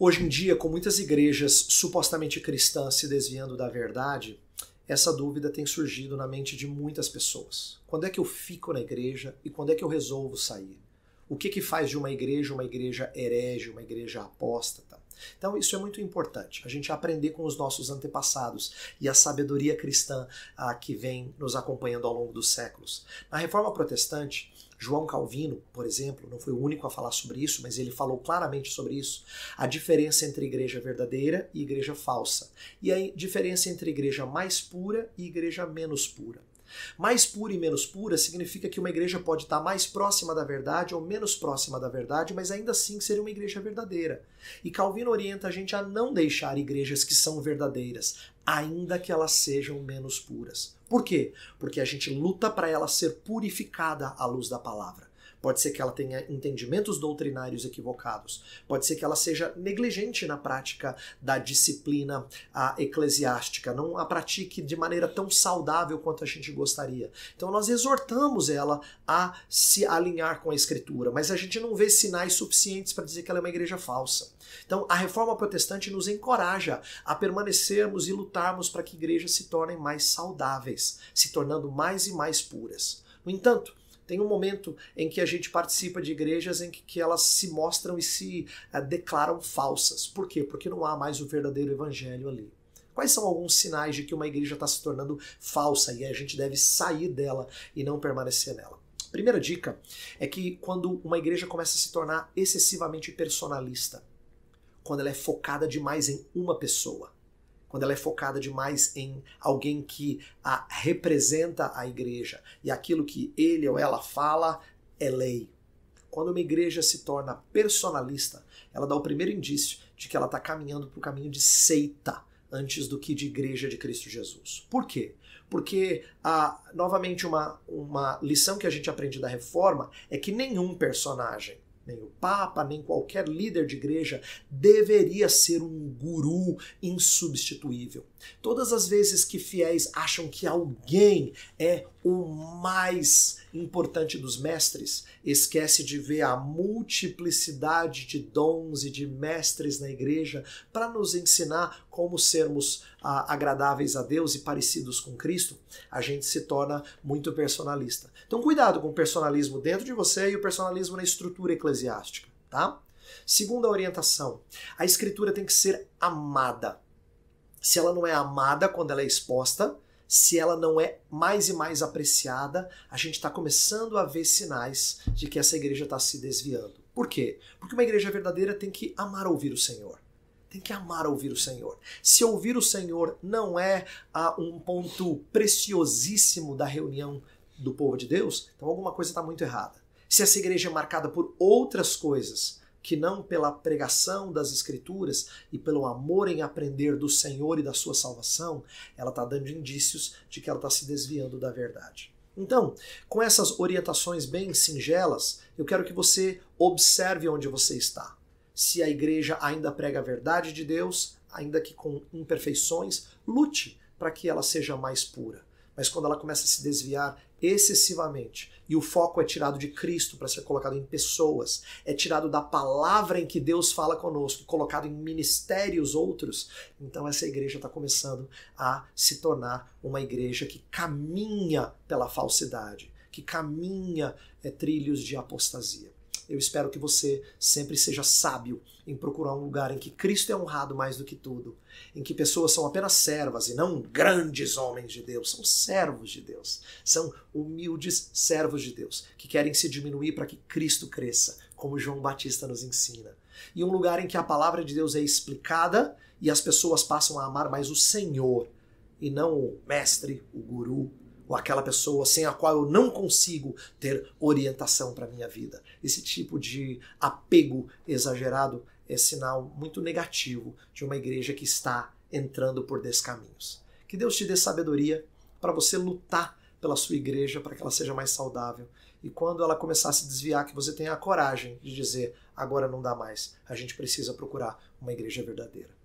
Hoje em dia, com muitas igrejas supostamente cristãs se desviando da verdade, essa dúvida tem surgido na mente de muitas pessoas. Quando é que eu fico na igreja e quando é que eu resolvo sair? O que faz de uma igreja herege, uma igreja apóstata? Então isso é muito importante, a gente aprender com os nossos antepassados e a sabedoria cristã que vem nos acompanhando ao longo dos séculos. Na Reforma Protestante, João Calvino, por exemplo, não foi o único a falar sobre isso, mas ele falou claramente sobre isso, a diferença entre igreja verdadeira e igreja falsa, e a diferença entre igreja mais pura e igreja menos pura. Mais pura e menos pura significa que uma igreja pode estar mais próxima da verdade ou menos próxima da verdade, mas ainda assim seria uma igreja verdadeira. E Calvino orienta a gente a não deixar igrejas que são verdadeiras, ainda que elas sejam menos puras. Por quê? Porque a gente luta para ela ser purificada à luz da palavra. Pode ser que ela tenha entendimentos doutrinários equivocados. Pode ser que ela seja negligente na prática da disciplina eclesiástica, não a pratique de maneira tão saudável quanto a gente gostaria. Então nós exortamos ela a se alinhar com a Escritura, mas a gente não vê sinais suficientes para dizer que ela é uma igreja falsa. Então a Reforma Protestante nos encoraja a permanecermos e lutarmos para que igrejas se tornem mais saudáveis, se tornando mais e mais puras. No entanto, tem um momento em que a gente participa de igrejas em que elas se mostram e se declaram falsas. Por quê? Porque não há mais o verdadeiro evangelho ali. Quais são alguns sinais de que uma igreja está se tornando falsa e a gente deve sair dela e não permanecer nela? Primeira dica é que quando uma igreja começa a se tornar excessivamente personalista, quando ela é focada demais em uma pessoa, quando ela é focada demais em alguém que representa a igreja e aquilo que ele ou ela fala é lei. Quando uma igreja se torna personalista, ela dá o primeiro indício de que ela está caminhando para o caminho de seita antes do que de igreja de Cristo Jesus. Por quê? Porque, novamente, uma lição que a gente aprende da Reforma é que nenhum personagem, nem o Papa, nem qualquer líder de igreja deveria ser um guru insubstituível. Todas as vezes que fiéis acham que alguém é o mais importante dos mestres, esquece de ver a multiplicidade de dons e de mestres na igreja para nos ensinar como sermos agradáveis a Deus e parecidos com Cristo, a gente se torna muito personalista. Então cuidado com o personalismo dentro de você e o personalismo na estrutura eclesiástica, tá? Segunda orientação, a Escritura tem que ser amada. Se ela não é amada quando ela é exposta, se ela não é mais e mais apreciada, a gente está começando a ver sinais de que essa igreja está se desviando. Por quê? Porque uma igreja verdadeira tem que amar ouvir o Senhor. Tem que amar ouvir o Senhor. Se ouvir o Senhor não é um ponto preciosíssimo da reunião do povo de Deus, então alguma coisa está muito errada. Se essa igreja é marcada por outras coisas, que não pela pregação das Escrituras e pelo amor em aprender do Senhor e da sua salvação, ela está dando indícios de que ela está se desviando da verdade. Então, com essas orientações bem singelas, eu quero que você observe onde você está. Se a igreja ainda prega a verdade de Deus, ainda que com imperfeições, lute para que ela seja mais pura. Mas quando ela começa a se desviar excessivamente e o foco é tirado de Cristo para ser colocado em pessoas, é tirado da palavra em que Deus fala conosco, colocado em ministérios outros, então essa igreja está começando a se tornar uma igreja que caminha pela falsidade, que caminha trilhos de apostasia. Eu espero que você sempre seja sábio em procurar um lugar em que Cristo é honrado mais do que tudo, em que pessoas são apenas servas e não grandes homens de Deus, são servos de Deus, são humildes servos de Deus, que querem se diminuir para que Cristo cresça, como João Batista nos ensina. E um lugar em que a palavra de Deus é explicada e as pessoas passam a amar mais o Senhor e não o mestre, o guru, ou aquela pessoa sem a qual eu não consigo ter orientação para a minha vida. Esse tipo de apego exagerado é sinal muito negativo de uma igreja que está entrando por descaminhos. Que Deus te dê sabedoria para você lutar pela sua igreja, para que ela seja mais saudável. E quando ela começar a se desviar, que você tenha a coragem de dizer, agora não dá mais, a gente precisa procurar uma igreja verdadeira.